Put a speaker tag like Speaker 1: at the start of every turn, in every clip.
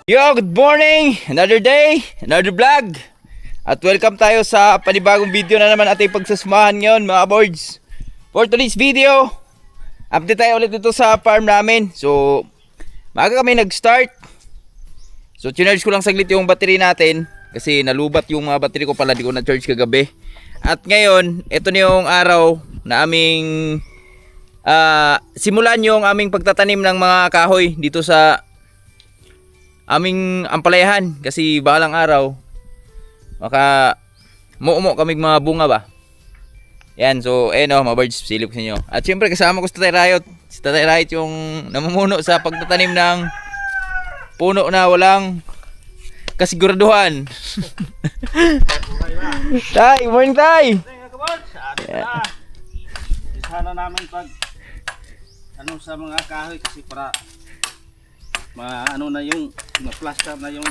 Speaker 1: Yo, good morning! Another day, another vlog. At welcome tayo sa panibagong video na naman ating pagsasamahan ngayon mga boards. For today's video, update tayo ulit dito sa farm namin. So, maaga kami nag-start. So, charge ko lang saglit yung battery natin. Kasi nalubat yung mga battery ko pala, di ko na-charge kagabi. At ngayon, ito na yung araw na aming simulan yung aming pagtatanim ng mga kahoy dito sa aming ampalayahan, kasi balang araw maka muumo kaming mga bunga ba. Yan, so mga birds, silip ko sa inyo. At syempre kasama ko si Tatay Riot. Si Tatay Riot yung namumuno sa pagtatanim ng puno na walang kasiguraduhan. Tay, morning Tay.
Speaker 2: Sana namin pag sa mga kahoy kasi para na yung ma-plaster na yung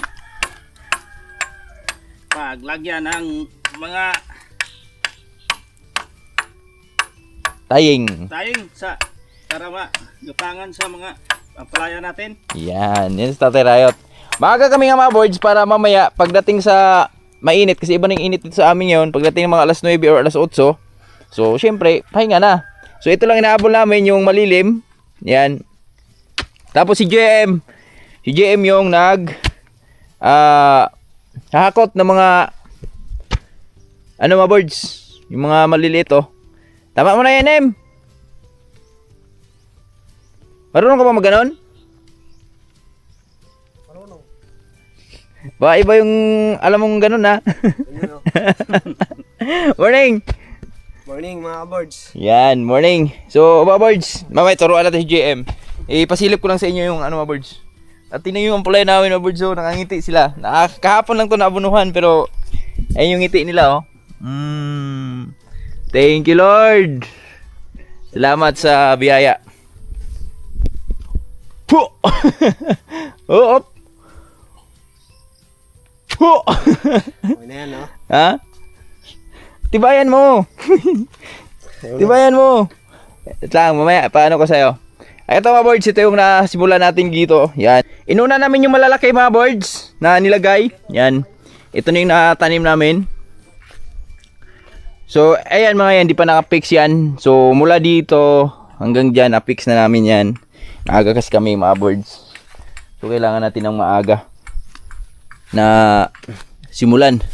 Speaker 2: paglagyan ng mga
Speaker 1: Taying
Speaker 2: sa para magapangan sa mga ampalaya natin.
Speaker 1: yan si Tatay Riot. Maaga kami nga mga boards para mamaya pagdating sa mainit, kasi iba ng init dito sa amin yun, pagdating ng mga alas 9 or alas 8. So syempre pahinga na. So ito lang inaabol namin yung malilim. Yan. Tapos si JM yung hahakot ng mga mga birds, yung mga maliliit oh. Tama mo na yan, Em. Marunong ka ba maganon?
Speaker 2: Marunong.
Speaker 1: Ba iba yung alam mong ganon ha. Morning.
Speaker 2: Morning mga birds.
Speaker 1: Yan, morning. So mga birds, mamaya turuan natin si JM. Ipasilip ko lang sa inyo yung mga birds. At tingnan yung ampalaya namin mga birds, oh, nakangiti sila. Kahapon lang to naabunuhan, pero ayun yung ngiti nila oh. Thank you Lord. Salamat sa biyaya. Puh. Oh, op. Puh.
Speaker 2: Okay na yan, no?
Speaker 1: Ha? Tibayan mo. Tibayan mo. Ito lang, mamaya, paano ko sa'yo? Ay, ito mga boards, ito yung nasimulan natin dito. Yan. Inuna namin yung malalaki mga boards na nilagay. Yan. Ito na yung natanim namin. So, ayan mga yan, di pa nakapix yan. So, mula dito hanggang dyan, napix na namin yan. Maaga kasi kami mga boards. So, kailangan natin ng maaga na simulan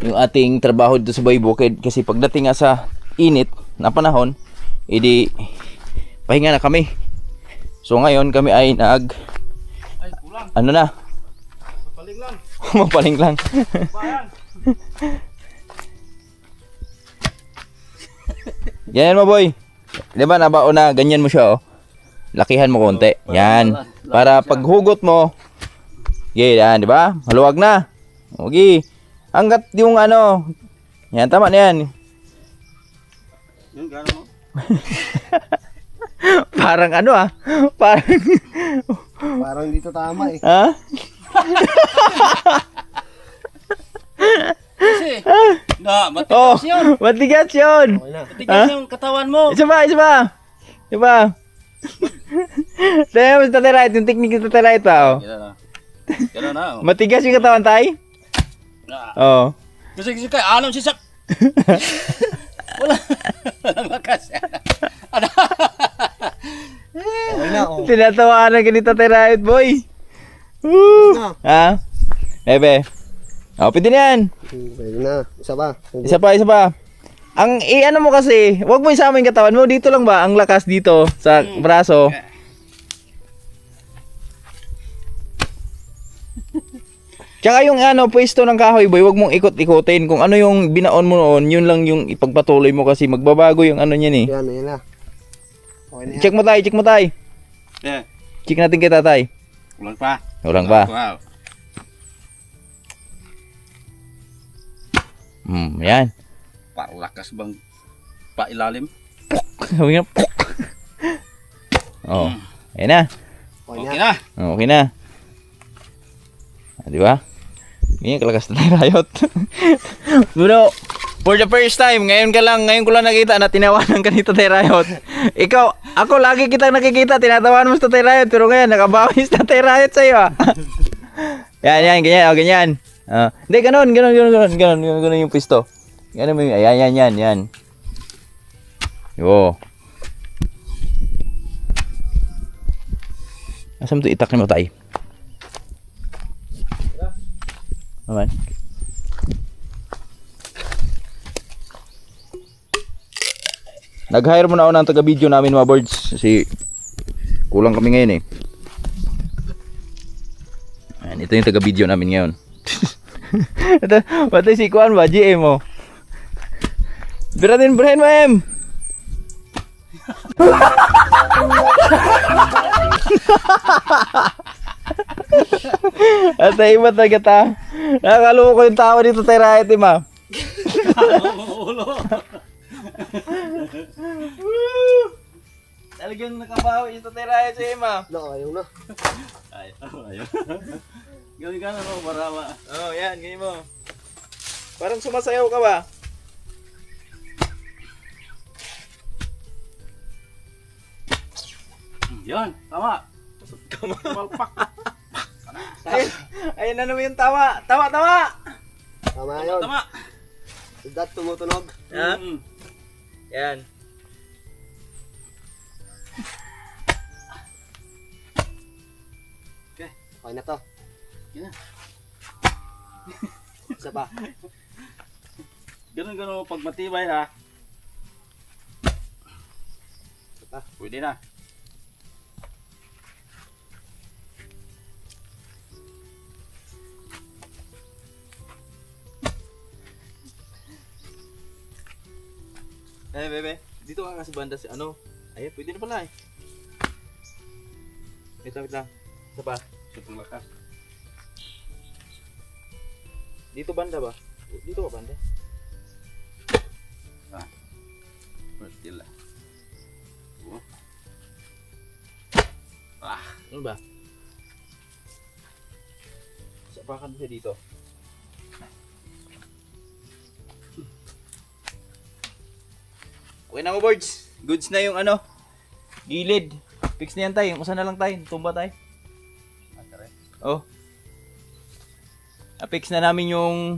Speaker 1: yung ating trabaho dito sa Baybukid. Kasi pagdating nga sa init na panahon, edi pahinga na kami. So ngayon kami ay ano na?
Speaker 2: Mapaling lang.
Speaker 1: Mapaling lang. Yan mo boy. Di ba nabao na ganyan mo siya oh. Lakihan mo konti. Yan. Para paghugot mo. Yan, di ba? Maluwag na. Okay. Hanggat yung yan, tama na yan.
Speaker 2: Yung gano'n mo?
Speaker 1: Parang
Speaker 2: Parang dito tama eh.
Speaker 1: Ha?
Speaker 2: Kasi, matigas yun.
Speaker 1: Matigas yun.
Speaker 2: Matigas yung katawan mo.
Speaker 1: Isa ba? Tayo mo sa Tatay Riot, yung technique sa Tatay Riot pa oh.
Speaker 2: Gano'n na.
Speaker 1: Matigas yung katawan tay? Oo.
Speaker 2: Kasi kaya alam siya wala. Walang makas.
Speaker 1: Tinatawanan ka ni Tatay Riot boy. Woo! Ha? Bebe. Pwede na yan.
Speaker 2: Pwede na. Isa
Speaker 1: pa. Ang mo kasi, wag mo isama yung katawan mo. Dito lang ba? Ang lakas dito sa braso. Tsaka yung pwesto ng kahoy boy, wag mong ikot-ikotin. Kung ano yung binaon mo noon, yun lang yung ipagpatuloy mo kasi magbabago yung niyan eh.
Speaker 2: Yan na. Okay na yan.
Speaker 1: Check mo tay.
Speaker 2: Yeah.
Speaker 1: Check natin kay Tatay.
Speaker 2: Ulang pa.
Speaker 1: Wow. Yan.
Speaker 2: Parang lakas bang pailalim?
Speaker 1: Sabi nga. Oh, ayan na. Okay na. Di ba? Ganyan kalakas na Tatay Riot. Pero, for the first time, ngayon ko lang nakita na tinawanan ka ni Tatay Riot. Ako lagi kitang nakikita, tinatawanan mo si Tatay Riot, pero ngayon, nakabawi si Tatay Riot sa'yo ah. Yan, ganyan, oh, ganyan. Hindi, ganun yung pisto. Ganun mo yung, yan. Yo. Asam to itak ni mo tayo? Naman. Nag-hire muna ako ng taga-video namin mga birds kasi kulang kami ngayon eh. Ayan, ito yung taga-video namin ngayon. Pati si Kuan ba? GM mo. Biratin brain mo em. At iba talaga ta. Nakakalo ko yung tawa dito tayo Riot eh ma. Talagang nakabawi ito tayo Riot sa Emma.
Speaker 3: Ayaw na.
Speaker 2: Ayaw. Gawin ka na mo, barawa.
Speaker 1: Oh, yan, ganyan mo. Parang sumasayaw ka ba?
Speaker 2: Yan, tama. Malpak.
Speaker 1: Ayun na naman yung tawa. Tawa!
Speaker 3: Tama yun.
Speaker 2: Tama.
Speaker 3: Sudat tumutunog.
Speaker 1: Ha?
Speaker 2: Mm.
Speaker 1: Yan.
Speaker 3: Okay na to.
Speaker 2: Yan.
Speaker 3: Isa pa.
Speaker 2: Ganun pag matibay ha.
Speaker 3: Isa pa.
Speaker 2: Pwede na.
Speaker 1: Bebe. Dito ka kasi banda si ano. Ayun, pwede na pala eh. Wait lang. Isa pa.
Speaker 2: Sutong lakas.
Speaker 1: Dito banda ba? Dito ka banda?
Speaker 2: Pwede lang.
Speaker 1: Ano ba? Sapakan siya dito. Okay na mo boards. Goods na yung ano. Gilid. Fix na yan tayo. Usa na lang tayo. Tumba tayo. Oh. Fix na namin yung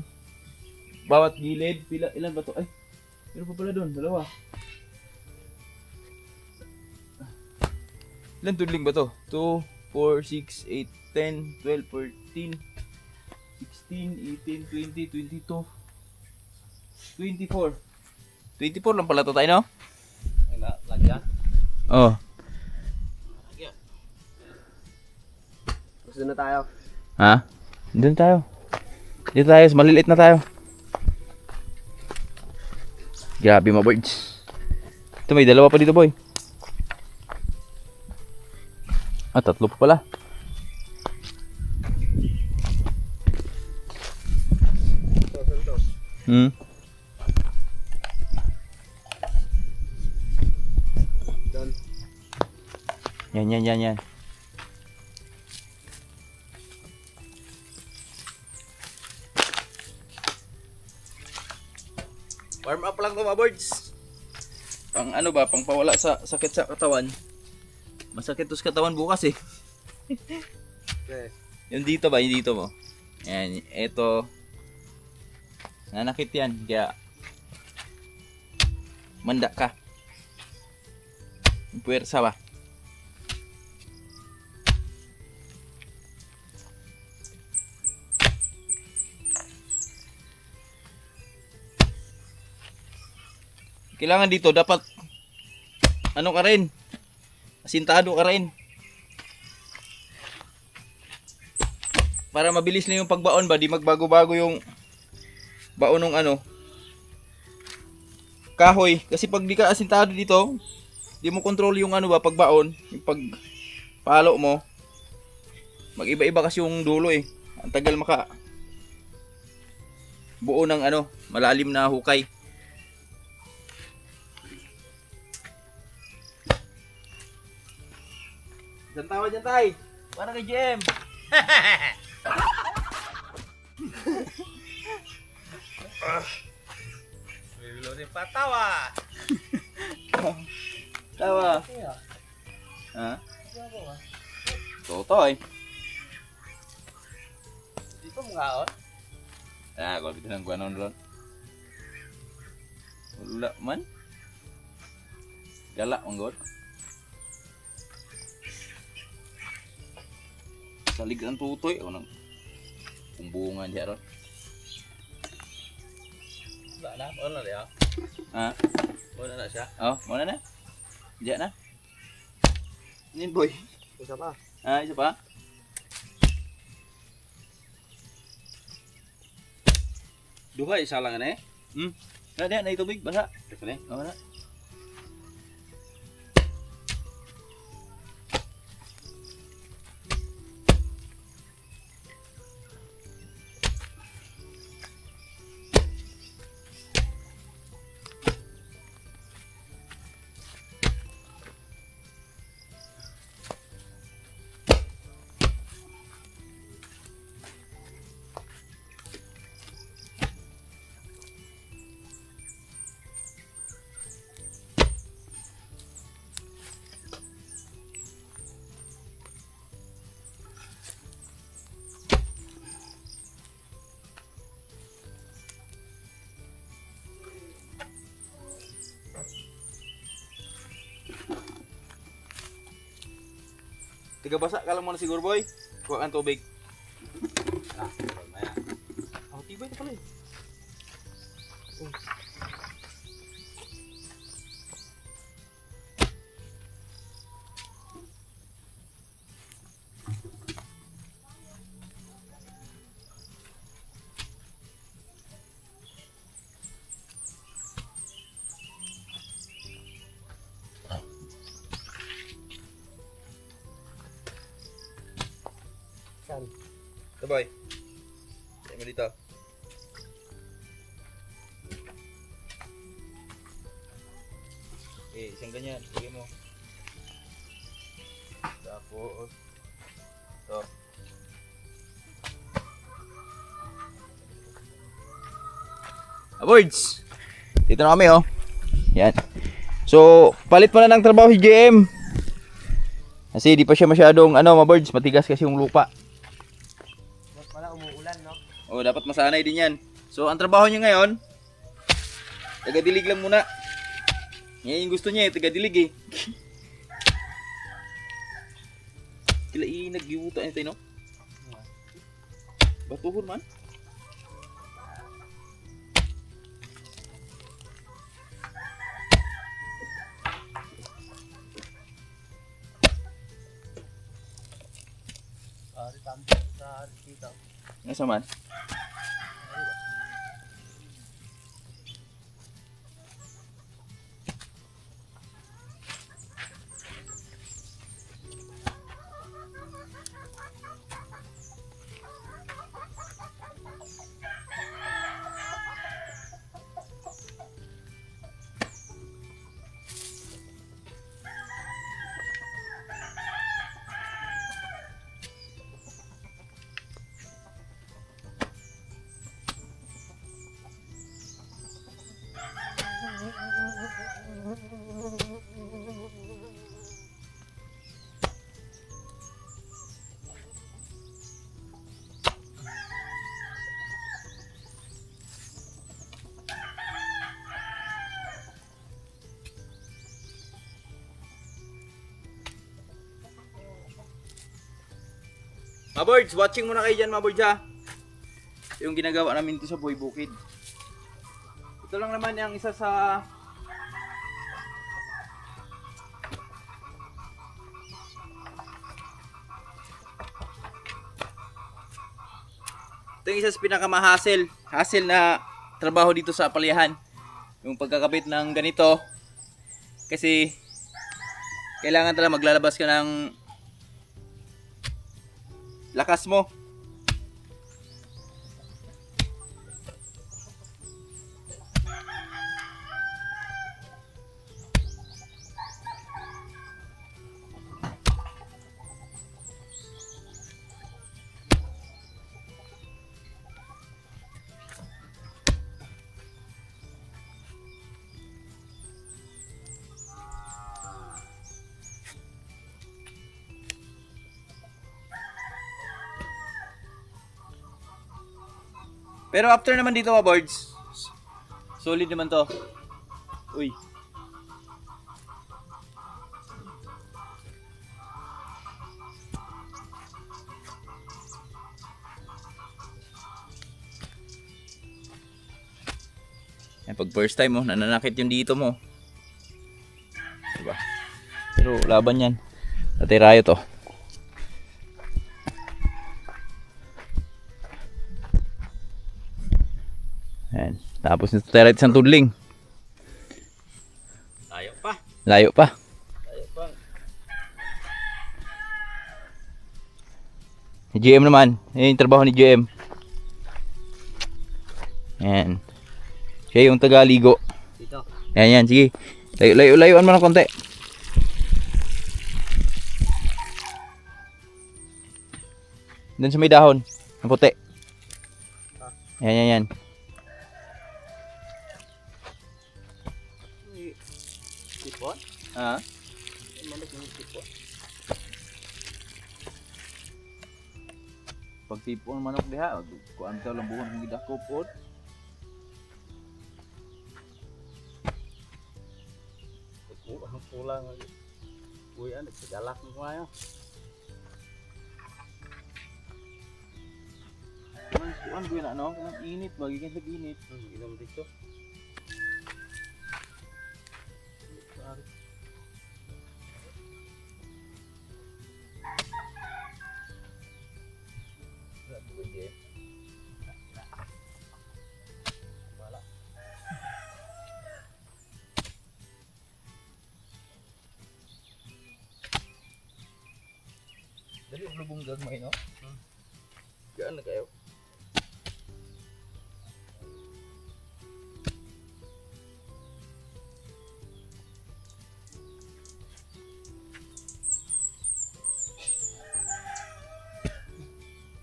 Speaker 1: bawat gilid. Ilan ba to? Ay. Meron pa pala doon. Dalawa. Ilan tudling ba to? 2, 4, 6, 8, 10, 12, 14, 16, 18, 20, 22, 24. 24 lang pala to tayo, no?
Speaker 2: Lagyan.
Speaker 1: Oh.
Speaker 3: Gusto na tayo.
Speaker 1: Ha? Doon tayo. Dito tayo, maliliit na tayo. Grabe mga birds. Ito may dalawa pa dito boy. Tatlo pa pala.
Speaker 3: Doon.
Speaker 1: Yan. Warm up lang to mga birds. Pang ano ba, pang pawala sa sakit sa katawan. Masakit to sa katawan bukas eh.
Speaker 3: Okay.
Speaker 1: Yung dito ba, yung dito mo. Yan, eto. Nanakit yan, kaya manda ka. Yung puwersa ba? Kailangan dito dapat ano ka rin, asintado ka rin para mabilis na yung pagbaon ba, di magbago-bago yung baon ng ano kahoy, kasi pag di ka asintado dito di mo control yung ano ba pagbaon, yung pagpalo mo mag-iba-iba kasi yung dulo eh, ang tagal maka buo ng ano malalim na hukay. Diyan tawa dyan tay. Para kay GM.
Speaker 2: Bilo ni patawa.
Speaker 1: Tawa. Ha? Totoy.
Speaker 2: Ito mga on.
Speaker 1: Ah, kalau kita nang kuanon ron. Wala man. Galak manggot. Salig ang tutoy o nang kumbungan diya ron.
Speaker 2: Wala na, wala na ya.
Speaker 1: Ah,
Speaker 2: Wala na siya.
Speaker 1: oh, mana na? Diya na. Nin boy.
Speaker 3: Isa pa.
Speaker 1: Ah, isa pa.
Speaker 2: Duha isa lang na eh.
Speaker 1: Na diya na itubig basa.
Speaker 2: Ito na.
Speaker 1: Oh, na. Tiga basa ka lang muna siguro boy. Kuha kang tubig.
Speaker 2: Ah, maya.
Speaker 1: Oh, tibay ito pala eh.
Speaker 3: Saan?
Speaker 1: Ito boy. Tayo mo dito. Eh, isang ganyan. Sige mo. Tapos. Ito. Aboards! Dito na kami oh. Yan. So, palit mo na ng trabaho si JM. Kasi di pa siya masyadong maboards, matigas kasi yung lupa.
Speaker 3: Wala umuulan, no?
Speaker 1: Oh, dapat masanay din yan. So, ang trabaho niya ngayon, taga-dilig lang muna. Yan yung gusto niya, taga-dilig eh. Sila nag-iwuta niya tayo, no? Batuhon man.
Speaker 3: Ari tampo sa dito.
Speaker 1: Nasa man? Maboards, watching muna kayo dyan, maboards ha. Yung ginagawa namin ito sa Boy Bukid. Ito lang naman yung isa sa ito yung isa sa pinakamahassle na trabaho dito sa apalyahan. Yung pagkakabit ng ganito. Kasi kailangan talaga maglalabas ka ng lakas mo. Pero after naman dito mga boards, solid naman to. Uy. Pag first time mo, nananakit yung dito mo. Diba? Pero laban yan. Natirayo to. Ayan. Tapos nito tayo isang tudling.
Speaker 2: Tayo pa.
Speaker 1: Layo pa.
Speaker 2: Tayo pa.
Speaker 1: Si GM naman. Yan yung trabaho ni GM. Ayan. Siya yung tagaligo.
Speaker 3: Dito.
Speaker 1: Ayan, yan. Sige. Layuan mo ng konti. Doon sa may dahon. Ang puti. Yan.
Speaker 3: Sipon?
Speaker 1: Ha?
Speaker 3: Manok yung sipon.
Speaker 1: Pag tipong manok diha, kuan ka lang buwan kung gidako pod.
Speaker 2: Pulang. Uy, ano, segalak mo kayo.
Speaker 1: Kuan ko na no, kanang init, magiging sa init.
Speaker 2: Inom dito.
Speaker 1: Dali lubong gagmay no. Gaan na kayo.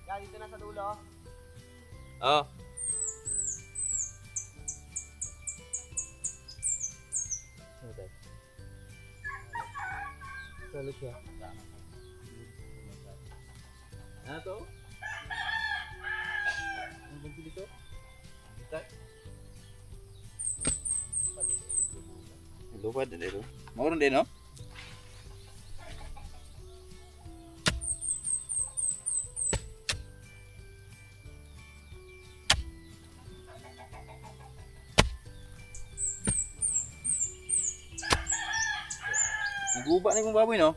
Speaker 3: Yan, dito na sa dulo.
Speaker 1: Oh.
Speaker 3: Salot siya.
Speaker 1: Ano to? Ang bang dito? Dito. Lupad din ito. Mauron din no? Naguba na yung baboy no?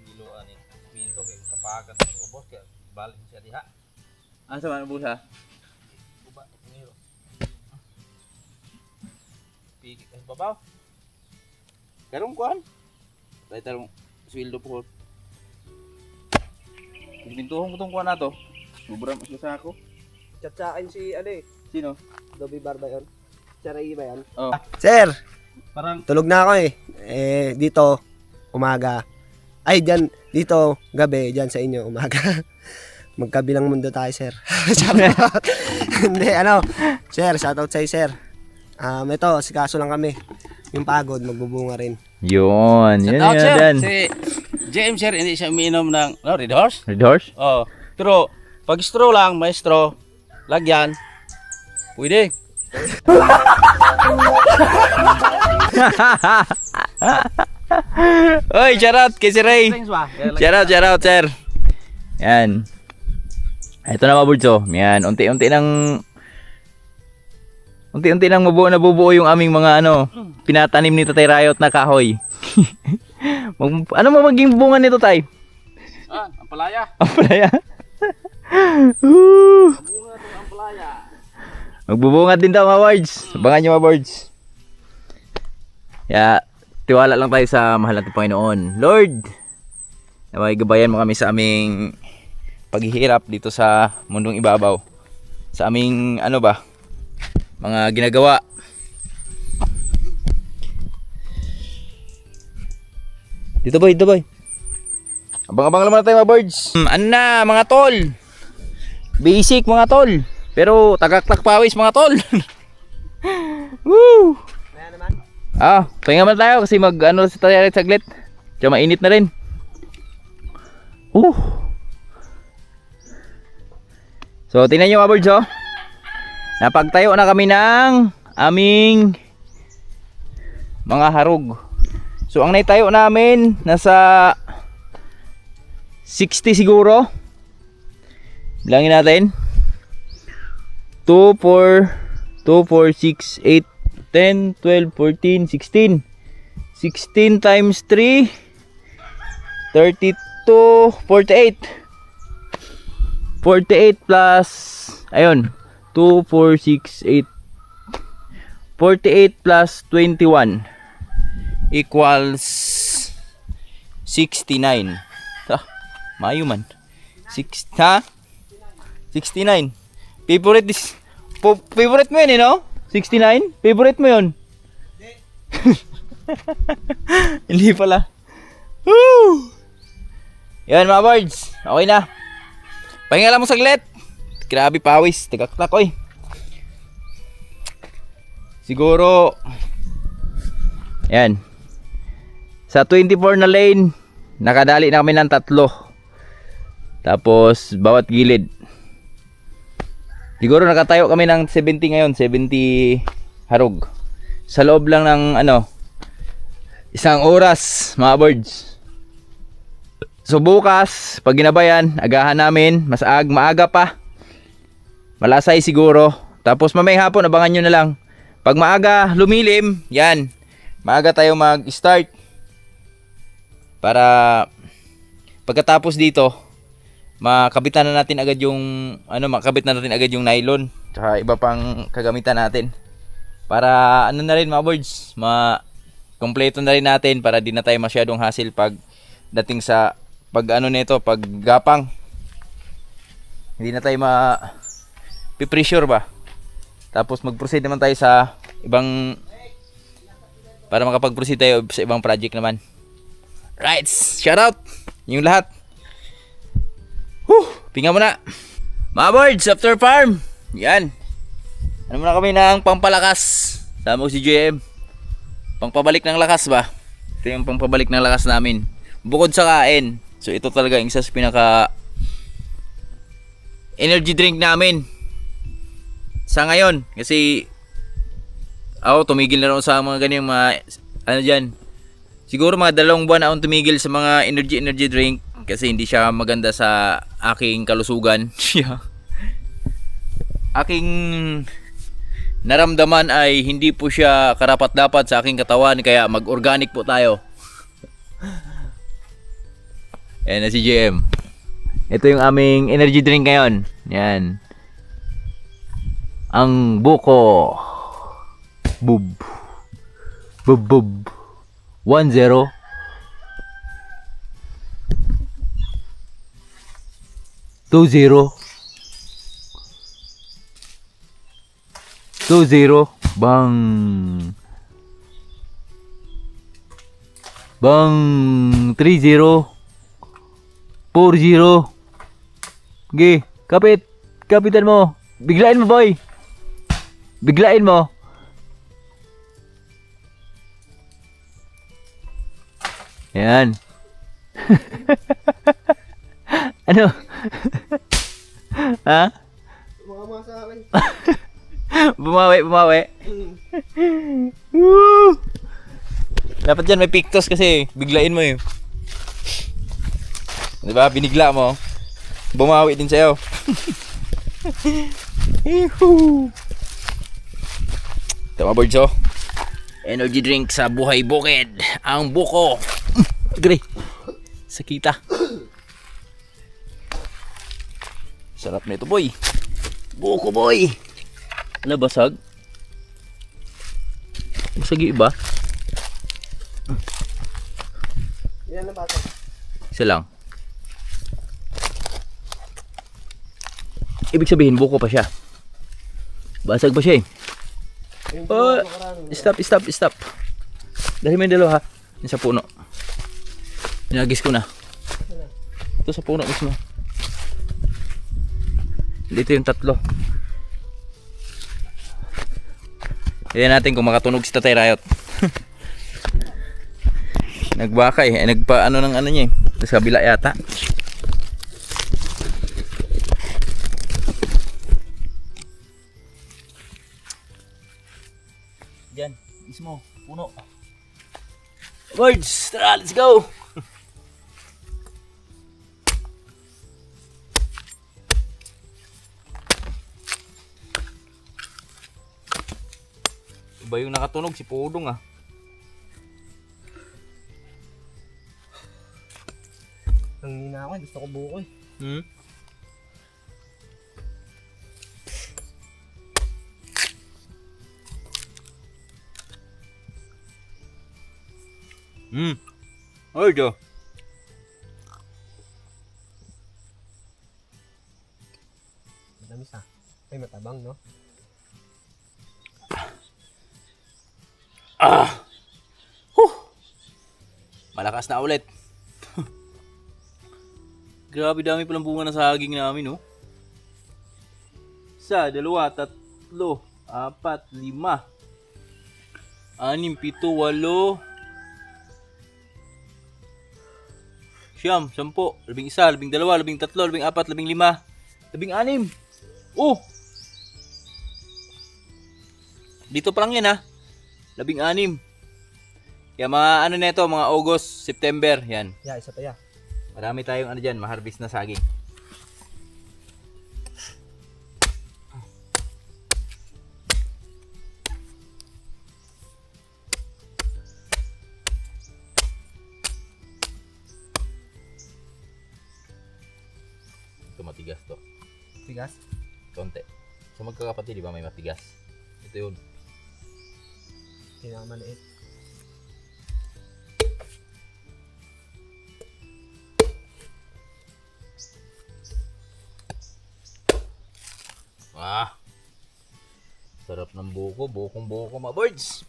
Speaker 2: Giluan ni Pinto kay kapagan ubos kay balik siya diha.
Speaker 1: Ano sa mga busa?
Speaker 2: Uba ngiro. Pigi kay babaw.
Speaker 1: Karong kuan? Tayo tarong sweldo po. Pintuhong ko tong kuan na to. Sobra mas sa ako.
Speaker 3: Tsatsain si, ano eh.
Speaker 1: Sino?
Speaker 3: Dobby Bar ba yun? Charay ba yan?
Speaker 1: Oh.
Speaker 3: Sir!
Speaker 2: Parang
Speaker 3: Tulog na ako eh. Dito, umaga. Ay, dyan, dito, gabi, dyan sa inyo, umaga. Magkabilang mundo tayo, sir. Shoutout. Hindi, sir, shoutout sa'yo, sir. Ito, sikaso lang kami. Yung pagod, magbubunga rin.
Speaker 1: Yun. Yun
Speaker 2: out sir.
Speaker 1: yan.
Speaker 2: Si JM sir hindi siya umiinom ng Red Horse.
Speaker 1: Red horse?
Speaker 2: Oh, pero pag straw lang, may straw, lagyan. Pwede.
Speaker 1: Oy, shout out kay si Ray.
Speaker 2: Thanks ba?
Speaker 1: Shout out, sir. Yan. Ito na mga birds, oh. Yan, unti-unti nang nabubuo yung aming mga pinatanim ni Tatay Riot na kahoy. Ano mo maging bunga nito, Tay?
Speaker 2: Ang palaya.
Speaker 1: Ang palaya.
Speaker 2: Bunga ng ang palaya.
Speaker 1: Magbubunga din daw mga birds. Abangan nyo mga birds. Kaya, tiwala lang tayo sa mahal nating Panginoon. Lord, naway gabayan mo kami sa aming paghihirap dito sa mundong ibabaw. Sa aming mga ginagawa. Dito boy. Abang-abang naman tayo mga birds. Ano na mga tol? Basic mga tol. Pero tagaktak pawis mga tol. Woo!
Speaker 3: Kaya naman?
Speaker 1: Pahinga muna tayo kasi mag-ano sa tayo saglit. Tsaka mainit na rin. So, tingnan nyo mga birds, oh. Napagtayo na kami ng aming mga harog. So, ang naitayo namin, nasa 60 siguro. Bilangin natin. 2, 4, 6, 8, 10, 12, 14, 16. 16 times 3, 32, 48. 48 plus, ayun, 2, 4, 6, 8. 48 plus 21 equals 69. Mayo man. 69. Favorite mo yun, eh, no? 69? Favorite mo yun? Hindi pala. Woo! Yan mga birds. Okay na. Pahinga lang mo saglit. Grabe pawis. Tagaktak ko eh. Siguro yan. Sa 24 na lane, nakadali na kami ng 3. Tapos bawat gilid. Siguro nakatayo kami ng 70 ngayon, 70 harog. Sa loob lang ng isang oras, mga birds. So bukas, pag ginabayan, agahan namin, maaga pa. Malasay siguro. Tapos mamayang hapon, abangan nyo na lang. Pag maaga, lumilim, yan. Maaga tayo mag-start. Para pagkatapos dito, makabitan na natin agad yung nylon. Tsaka iba pang kagamitan natin. Para na rin mga birds, kompleto na rin natin para di na tayo masyadong hassle pag dating sa pag gapang. Hindi na tayo pressure ba. Tapos mag-proceed naman tayo sa ibang para makapag-proceed tayo sa ibang project naman. Right, shout out yung lahat. Pinga muna. Mga birds, after farm. Yan. Ano muna kami ng pampalakas. Sama ko si JM. Pangpabalik ng lakas ba? Ito yung pangpabalik ng lakas namin. Bukod sa kain. So ito talaga yung isa sa pinaka energy drink namin. Sa ngayon. Kasi ako tumigil na rin sa mga ganyan dyan. Siguro mga 2 buwan na akong tumigil sa mga energy drink. Kasi hindi siya maganda sa aking kalusugan. Aking naramdaman ay hindi po siya karapat-dapat sa aking katawan. Kaya mag-organic po tayo. Ayan na si JM. Ito yung aming energy drink ngayon. Yan. Ang buko. Bub. Bub bub. 10. 20 bang 30 40. Okay, kapitan mo. Biglain mo, boy. Biglain mo. Yan. Ano? Ha?
Speaker 3: Mga sa akin.
Speaker 1: Bumawi. Woo! Dapat dyan may pictos kasi biglain mo eh. Diba? Binigla mo. Bumawi din sa'yo. Tama birds oh. Energy drink sa buhay bukid. Ang buko. Gre. Sakita. Sarap na ito boy. Buko boy. Ano basag? Basag yung iba?
Speaker 3: Yan na bata.
Speaker 1: Isa lang. Ibig sabihin buko pa siya. Basag pa siya eh. Oh, stop. Dahil may dalawa ha. Yung sa puno. Pinagis ko na. Ito sa puno mismo. Dito yung 3. Tignan natin kung makatunog si Tatay Riot. Nagbakay. Ay, nagpa ano ng ano niya eh. Sa kabila yata. Diyan, mismo, puno. Birds, tara, let's go! Iba yung nakatunog, si Pudong ah.
Speaker 3: Nangina ako, gusto ko buko eh.
Speaker 1: Ay, Jo.
Speaker 3: Matamis ah. Ay, matabang no?
Speaker 1: Malakas na ulit. Grabe dami palang bunga na saging namin, no? 1, 2, 3, 4, 5, 6, 7, 8, 9, 10, 11, 12, 13, 14, 15, 16. Oh! Dito pa lang yan ha. 16. Kaya mga ano na ito, mga August, September, yan.
Speaker 3: Yeah, isa pa ya.
Speaker 1: Marami tayong ano dyan, ma-harvest na saging. Ito matigas to.
Speaker 3: Tigas?
Speaker 1: Konti. Sa magkakapatid, di ba may matigas? Ito yun.
Speaker 3: Pinakamaliit.
Speaker 1: Sarap ng buko, bukong-buko mga birds.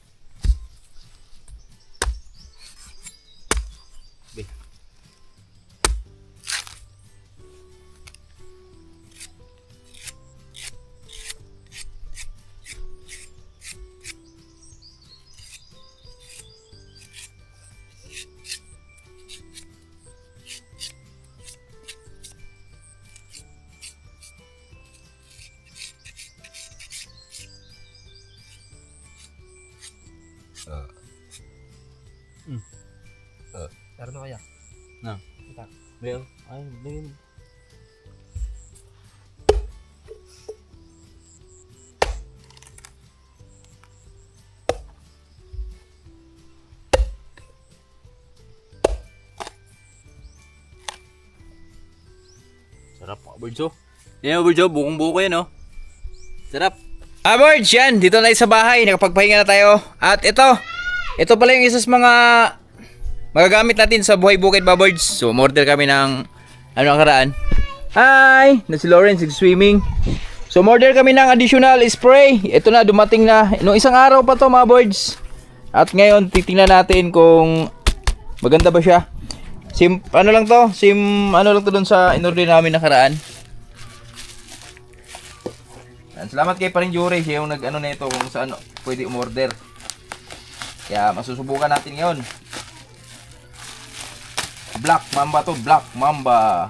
Speaker 3: Tara na kaya.
Speaker 1: Na.
Speaker 3: Ita.
Speaker 1: Well, ay, din. Sarap mga birds, oh. Yan mga birds, oh. Bukong-buko yan, oh. Sarap. Birds, yan. Dito na sa bahay. Nakapagpahinga na tayo. At ito pala yung isa sa mga magagamit natin sa buhay bukid, mga birds. So, umorder kami ng ano nakaraan. Hi! Na si Lawrence, swimming. So, umorder kami ng additional spray. Ito na, dumating na. Nung isang araw pa to, mga birds. At ngayon, titingnan natin kung maganda ba siya. Ano lang to dun sa inorder namin nakaraan. Yan, salamat kay Paring Jure, siya yung nag-ano na ito kung saan pwede umorder. Kaya masusubukan natin ngayon. Black Mamba to, Black Mamba.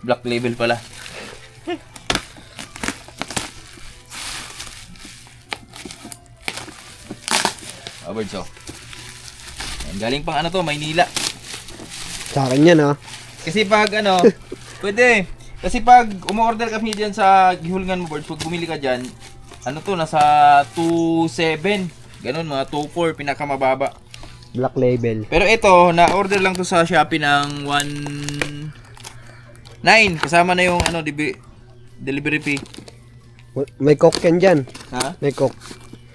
Speaker 1: Black label pala. Birds, oh. Yan, galing pang ano to, Maynila.
Speaker 3: Sa akin yan ah.
Speaker 1: Kasi pag pwede. Kasi pag umorder kami dyan sa Gihulngan mo, birds, pag bumili ka dyan, nasa 2.7. Ganun, mga 2.4, pinakamababa.
Speaker 3: Black label.
Speaker 1: Pero ito, na-order lang to sa Shopee ng 1.9. Kasama na yung delivery fee.
Speaker 3: May coke yan dyan.
Speaker 1: Ha?
Speaker 3: May coke.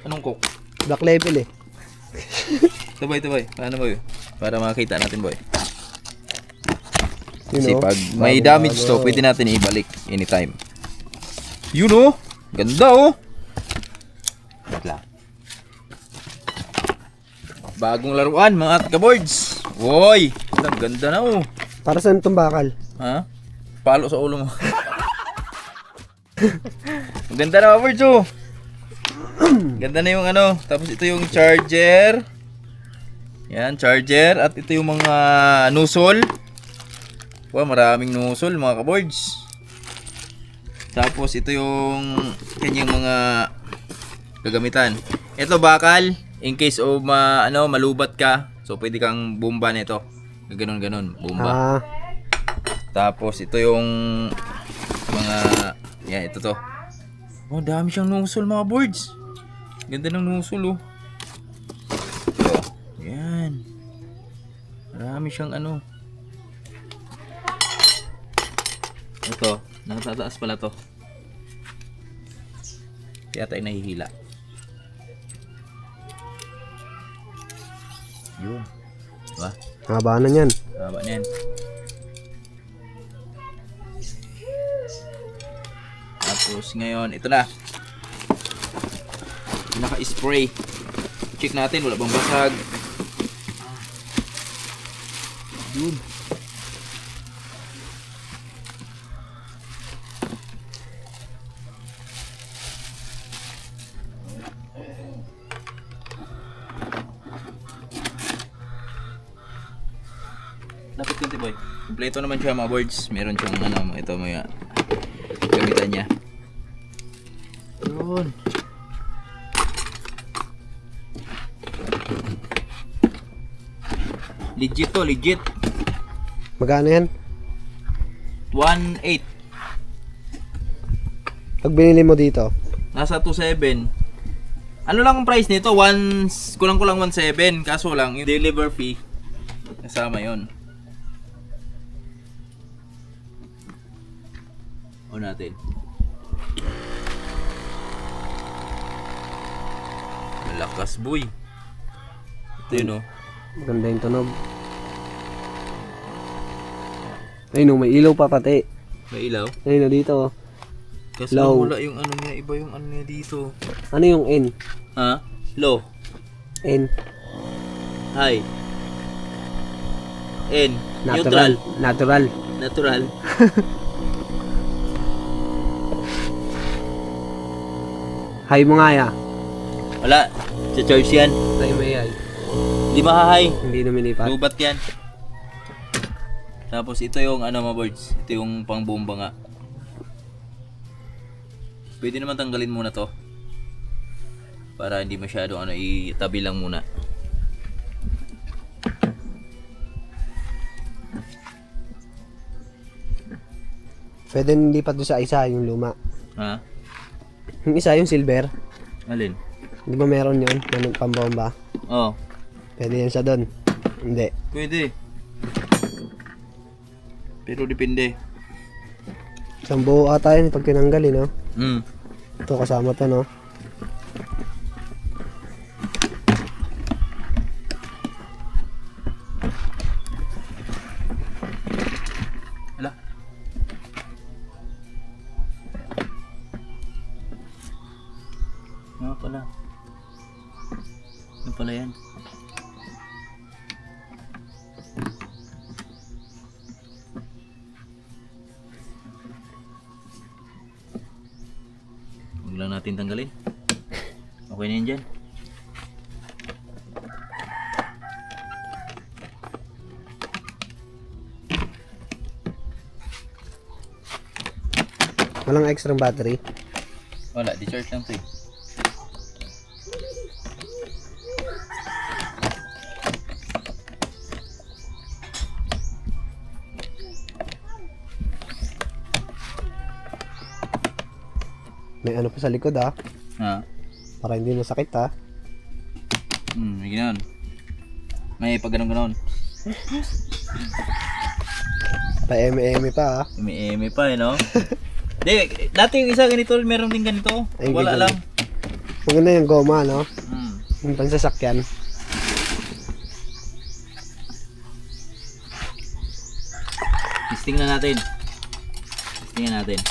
Speaker 1: Anong cook?
Speaker 3: Black label eh.
Speaker 1: Ito boy. Paano boy? Para makakita natin boy. Kasi
Speaker 3: You know,
Speaker 1: pag may damage to, pwede natin ibalik anytime. You know? Ganda oh! Wait lang. Bagong laruan mga kaboards. Woy! Ang ganda na oh.
Speaker 3: Para saan itong bakal?
Speaker 1: Ha? Palo sa ulo mo. Ang ganda na mga boards oh. Ganda na yung tapos ito yung charger. Yan, charger. At ito yung mga nozzle. Wow, maraming nozzle mga kaboards. Tapos ito yung kanyang mga gagamitan. Ito bakal in case of malubat ka. So pwede kang bomba nito. Ganon bomba. Tapos ito yung mga yan, ito to. Oh, dami siyang nozzle mga boards. Ganda ng nozzle oh. Ito. Yan. Marami siyang Ito, nakataas pala to. Kaya tayo nahihila. Yun. Diba?
Speaker 3: Haba na yan.
Speaker 1: Haba na yan. Tapos ngayon, ito na. Naka-spray. Check natin, wala bang basag. Yun. Lapit kunti boy. Kompleto naman siya mga boards. Meron siyang ito mga gamitan niya. Yun. Legit to, legit.
Speaker 3: Magkano yan?
Speaker 1: 1.8.
Speaker 3: Pag binili mo dito,
Speaker 1: Nasa 2.7. Ano lang ang price nito? Kulang-kulang 1.7. Kaso lang, yung deliver fee, kasama yon. O natin. Malakas boy. Ito yun o.
Speaker 3: maganda yung tunog. Ayun, may ilaw pa pati.
Speaker 1: May ilaw.
Speaker 3: Ayun, dito.
Speaker 1: Kasi
Speaker 3: Low.
Speaker 1: wala yung niya. Iba yung niya dito.
Speaker 3: Ano yung N?
Speaker 1: Ha? Low.
Speaker 3: N.
Speaker 1: High. N.
Speaker 3: Natural.
Speaker 1: Neutral.
Speaker 3: Natural.
Speaker 1: Natural.
Speaker 3: High mo nga ya.
Speaker 1: Wala. Sa-charge yan.
Speaker 3: High mo yan.
Speaker 1: Hindi mahahay.
Speaker 3: Hindi lumilipat.
Speaker 1: Lubat yan. Tapos ito yung mga birds. Ito yung pang bomba nga. Pwede naman tanggalin muna to. Para hindi masyado itabi lang muna.
Speaker 3: Pwede nilipat doon sa isa, yung luma.
Speaker 1: Ha?
Speaker 3: Yung isa, yung silver.
Speaker 1: Alin?
Speaker 3: Di ba meron yun? Yung pambomba.
Speaker 1: Oh.
Speaker 3: Pwede yan sa doon. Hindi.
Speaker 1: Pwede. Pero depende.
Speaker 3: Isang buo ata yun pag tinanggal eh, no? Ito kasama to, no?
Speaker 1: Ala. Ano pala? Ano pala yan? Huwag lang natin tanggalin. Okay na yan dyan.
Speaker 3: Walang extra battery.
Speaker 1: Wala, di-charge lang to eh.
Speaker 3: May ano pa sa likod, ah.
Speaker 1: Ha?
Speaker 3: Para hindi masakit, ah.
Speaker 1: May ganoon. May pag ganon.
Speaker 3: Pa-eme-eme pa, ah.
Speaker 1: May eme pa eh, no? Di, dati yung isa ganito, meron din ganito.
Speaker 3: Ay,
Speaker 1: Wala
Speaker 3: ganun.
Speaker 1: lang.
Speaker 3: Maganda yung goma, no?
Speaker 1: Hmm.
Speaker 3: Yung pansasakyan.
Speaker 1: Testing na natin. Testing na natin.